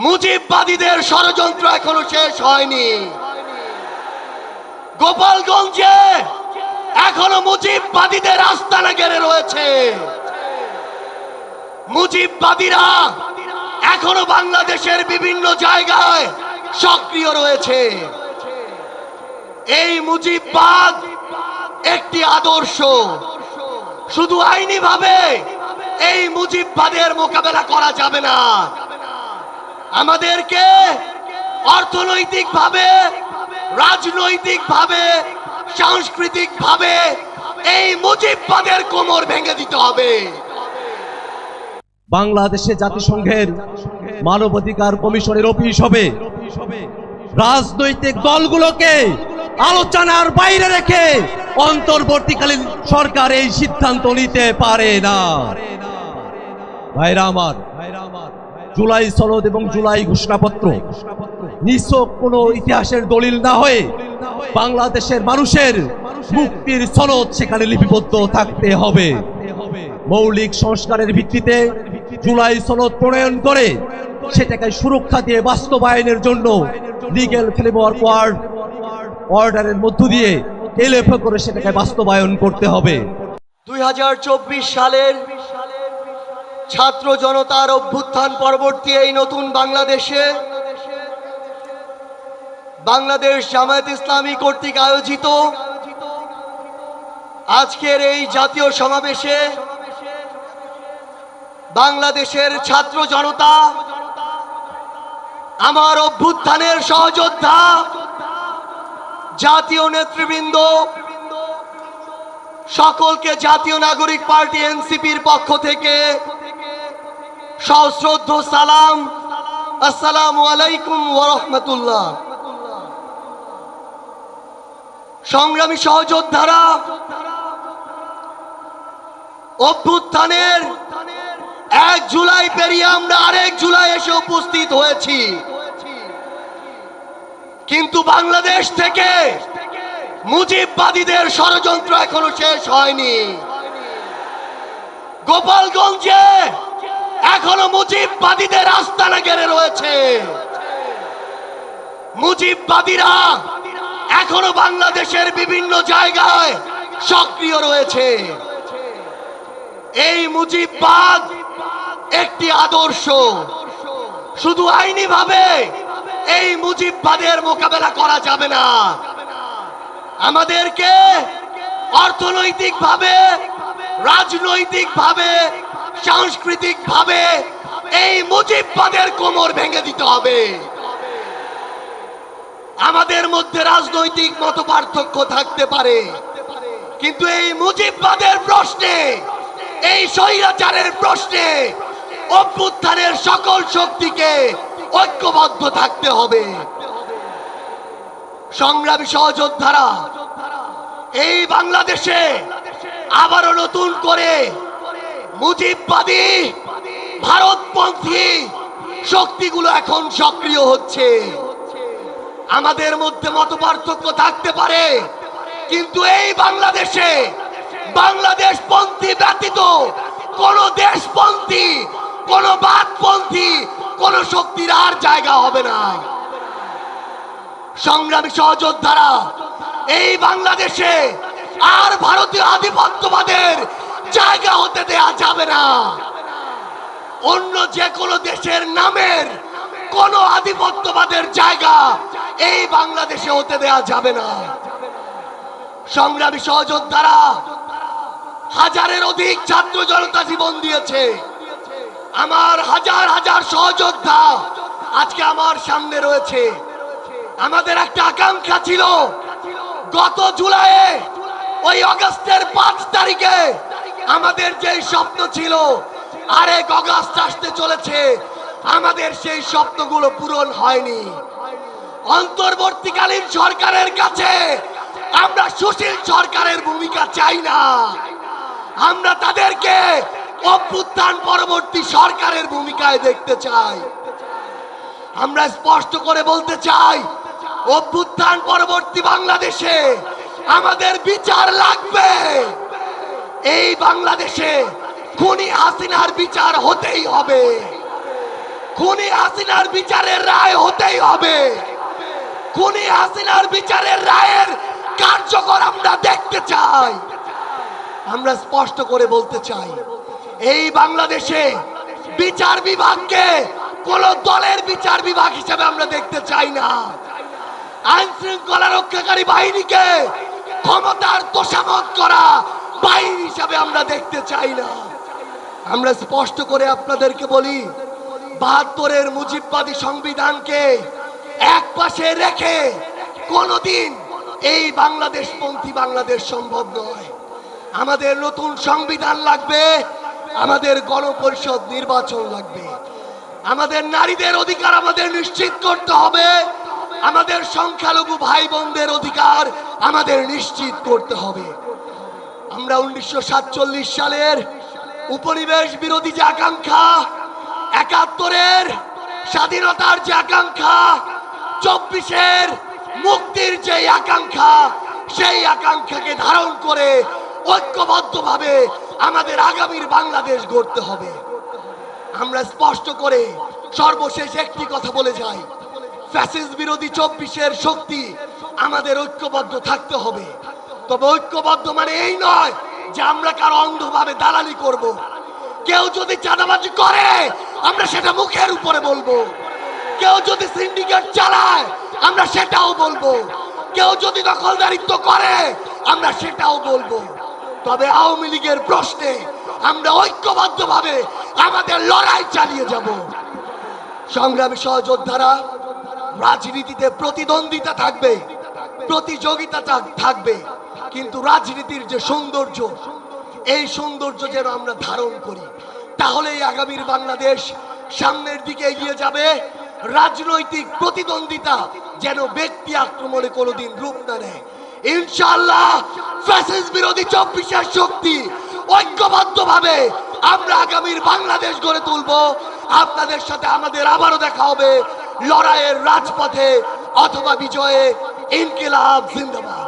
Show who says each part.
Speaker 1: মুজিববাদীদের ষড়যন্ত্র এখনো শেষ হয়নি। গোপালগঞ্জে এখনো মুজিববাদীদের আস্তানা ঘেরে রয়েছে। মুজিববাদীরা এখনো বাংলাদেশের বিভিন্ন জায়গায় সক্রিয় রয়েছে। এই মুজিববাদ একটি আদর্শ। শুধু আইনি ভাবে এই মুজিববাদের মোকাবেলা করা যাবে না। আমাদেরকে অর্থনৈতিকভাবে, রাজনৈতিকভাবে, সাংস্কৃতিকভাবে এই মুজিববাদের কোমর ভেঙে দিতে হবে।
Speaker 2: বাংলাদেশে জাতিসংঘের মানবাধিকার কমিশনের অফিস হবে। রাজনৈতিক দলগুলোকে আলোচনার বাইরে রেখে অন্তর্বর্তীকালীন সরকার এই সিদ্ধান্ত নিতে পারে না। ভাইরা আমার, জুলাই সনদ এবং জুলাই ঘোষণাপত্র নিছক কোনো ইতিহাসের দলিল না হয়ে বাংলাদেশের মানুষের মুক্তির সনদ সেখানে লিপিবদ্ধ থাকতে হবে। মৌলিক সংস্কারের ভিত্তিতে জুলাই সনদ প্রণয়ন করে সেটাকে সুরক্ষা দিয়ে বাস্তবায়নের জন্য লিগ্যাল ফ্রেমওয়ার্ক অর্ডারের মধ্য দিয়ে এলএফ করে সেটাকে বাস্তবায়ন করতে হবে।
Speaker 1: 2024 সালের ছাত্র জনতার অভ্যুত্থান পরবর্তী এই নতুন বাংলাদেশে বাংলাদেশ জামায়াত ইসলামী কর্তৃক আয়োজিত আজকের এই জাতীয় সমাবেশে বাংলাদেশের ছাত্র জনতা, আমার অভ্যুত্থানের সহযোদ্ধা, জাতীয় নেতৃবৃন্দ সকলকে জাতীয় নাগরিক পার্টি এনসিপির পক্ষ থেকে সশ্রদ্ধ সালাম। আসসালামু আলাইকুম ওয়া রাহমাতুল্লাহ। সংগ্রামী সহযোদ্ধারা, অভ্যুত্থানের 1 জুলাই পেরিয়ে আমরা আরেক জুলাই এসে উপস্থিত হয়েছি, কিন্তু বাংলাদেশ থেকে মুজিববাদীদের ষড়যন্ত্র এখনো শেষ হয়নি। গোপালগঞ্জে এখনো মুজিববাদীদের আস্তানা ঘেরে রয়েছে। মুজিববাদীরা এখনো বাংলাদেশের বিভিন্ন জায়গায় সক্রিয় রয়েছে। এই মুজিববাদ একটি আদর্শ। শুধু আইনি ভাবে এই মুজিববাদের মোকাবেলা করা যাবে না। আমাদেরকে অর্থনৈতিকভাবে, রাজনৈতিকভাবে, সাংস্কৃতিকভাবে এই মুজিববাদের কোমর ভেঙে দিতে হবে। আমাদের মধ্যে রাজনৈতিক মতপার্থক্য থাকতে পারে, কিন্তু এই মুজিববাদের প্রশ্নে, এই স্বৈরাচারের প্রশ্নে অভ্যুত্থানের সকল শক্তিকে ঐক্যবদ্ধ থাকতে হবে। সংগ্রামী সহযোদ্ধারা, এই বাংলাদেশে আবারও নতুন করে মুজিববাদী, ভারতপন্থী শক্তিগুলো এখন সক্রিয় হচ্ছে। আমাদের মধ্যে মতপার্থক্য থাকতে পারে, কিন্তু এই বাংলাদেশে বাংলাদেশপন্থী ব্যতীত কোন দেশপন্থী, কোন বাদপন্থী, কোন শক্তির আর জায়গা হবে না। সংগ্রামী সহযোদ্ধারা, এই বাংলাদেশে আর ভারতীয় আধিপত্যবাদের জায়গা হতে দেয়া যাবে না। অন্য যে কোনো দেশের নামের কোন আধিপত্যবাদের জায়গা এই বাংলাদেশে হতে দেয়া যাবে না। সংগ্রামী সহযোদ্ধারা, হাজারের অধিক ছাত্র জনতা জীবন দিয়েছে। আমার হাজার হাজার সহযোদ্ধা আজকে আমার সামনে রয়েছে। আমাদের একটা আকাঙ্ক্ষা ছিল, গত জুলাইয়ে, ওই আগস্টের 5 তারিখে আমাদের যেই স্বপ্ন ছিল, আরেক আগস্ট আসতে চলেছে, আমাদের সেই স্বপ্নগুলো পূরণ হয়নি। অন্তর্বর্তীকালীন সরকারের কাছে আমরা সুশীল সরকারের ভূমিকা চাই না। আমরা তাদেরকে অভ্যুত্থান পরবর্তী সরকারের ভূমিকায় দেখতে চাই। আমরা স্পষ্ট করে বলতে চাই, অভ্যুত্থান পরবর্তী বাংলাদেশে আমাদের বিচার লাগবে। এই বাংলাদেশে খুনি হাসিনার বিচার হতেই হবে। খুনি হাসিনার বিচারের রায় হতেই হবে। খুনি হাসিনার বিচারের রায়ের কার্যকর আমরা দেখতে চাই। আমরা স্পষ্ট করে বলতে চাই, এই বাংলাদেশে বিচার বিভাগকে কোন দলের বিচার বিভাগ হিসেবে আমরা দেখতে চাই না। আইন শৃঙ্খলা রক্ষাকারী বাহিনীকে ক্ষমতার তোষামত করা বাহিনী হিসাবে আমরা দেখতে চাই না। আমরা স্পষ্ট করে আপনাদেরকে বলি, ৭২-এর মুজিববাদী সংবিধানকে এক পাশে রেখে কোনোদিন এই বাংলাদেশপন্থী বাংলাদেশ সম্ভব নয়। আমাদের নতুন সংবিধান লাগবে, আমাদের গণপরিষদ নির্বাচন লাগবে, আমাদের নারীদের অধিকার আমাদের নিশ্চিত করতে হবে, আমাদের সংখ্যালঘু ভাই বোনদের অধিকার আমাদের নিশ্চিত করতে হবে। আমরা 1947 সালের উপনিবেশ বিরোধী যে আকাঙ্ক্ষা, ৭১-এর স্বাধীনতার যে আকাঙ্ক্ষা, ২৪-এর মুক্তির যে আকাঙ্ক্ষা, সেই আকাঙ্ক্ষাকে ধারণ করে ঐক্যবদ্ধভাবে আমাদের আগামীর বাংলাদেশ গড়তে হবে। আমরা স্পষ্ট করে সর্বশেষ একটি কথা বলে যাই, ফ্যাসিস্ট বিরোধী ২৪-এর শক্তি আমাদের ঐক্যবদ্ধ থাকতে হবে। তবে ঐক্যবদ্ধ মানে এই নয় যে আমরা কারো অন্ধভাবে দালালি করব। কেউ যদি চাঁদাবাজি করে আমরা সেটা মুখের উপরে বলবো, কেউ যদি সিন্ডিকেট চালায় আমরা সেটাও বলবো, কেউ যদি দখলদারিত্ব করে আমরা সেটাও বলবো। তবে আওয়ামী লীগের প্রশ্নে আমরা ঐক্যবদ্ধভাবে আমাদের লড়াই চালিয়ে যাব। সংগ্রামী সহযোদ্ধারা, রাজনীতিতে প্রতিদ্বন্দ্বিতা থাকবে, প্রতিযোগিতা থাকবে, কিন্তু রাজনীতির যে সৌন্দর্য, এই সৌন্দর্য যেন আমরা ধারণ করি, তাহলেই আগামীর বাংলাদেশ সামনের দিকে এগিয়ে যাবে। রাজনৈতিক প্রতিদ্বন্দ্বিতা যেন ব্যক্তি আক্রমণে কোনোদিন রূপ না নেয়। ইনশাআল্লাহ ফ্যাসিস্ট বিরোধী ২৪-এর শক্তি ঐক্যবদ্ধভাবে আমরা আগামীর বাংলাদেশ গড়ে তুলব। আপনাদের সাথে আমাদের আবারও দেখা হবে লড়াইয়ের রাজপথে অথবা বিজয়ে। ইনকিলাব জিন্দাবাদ।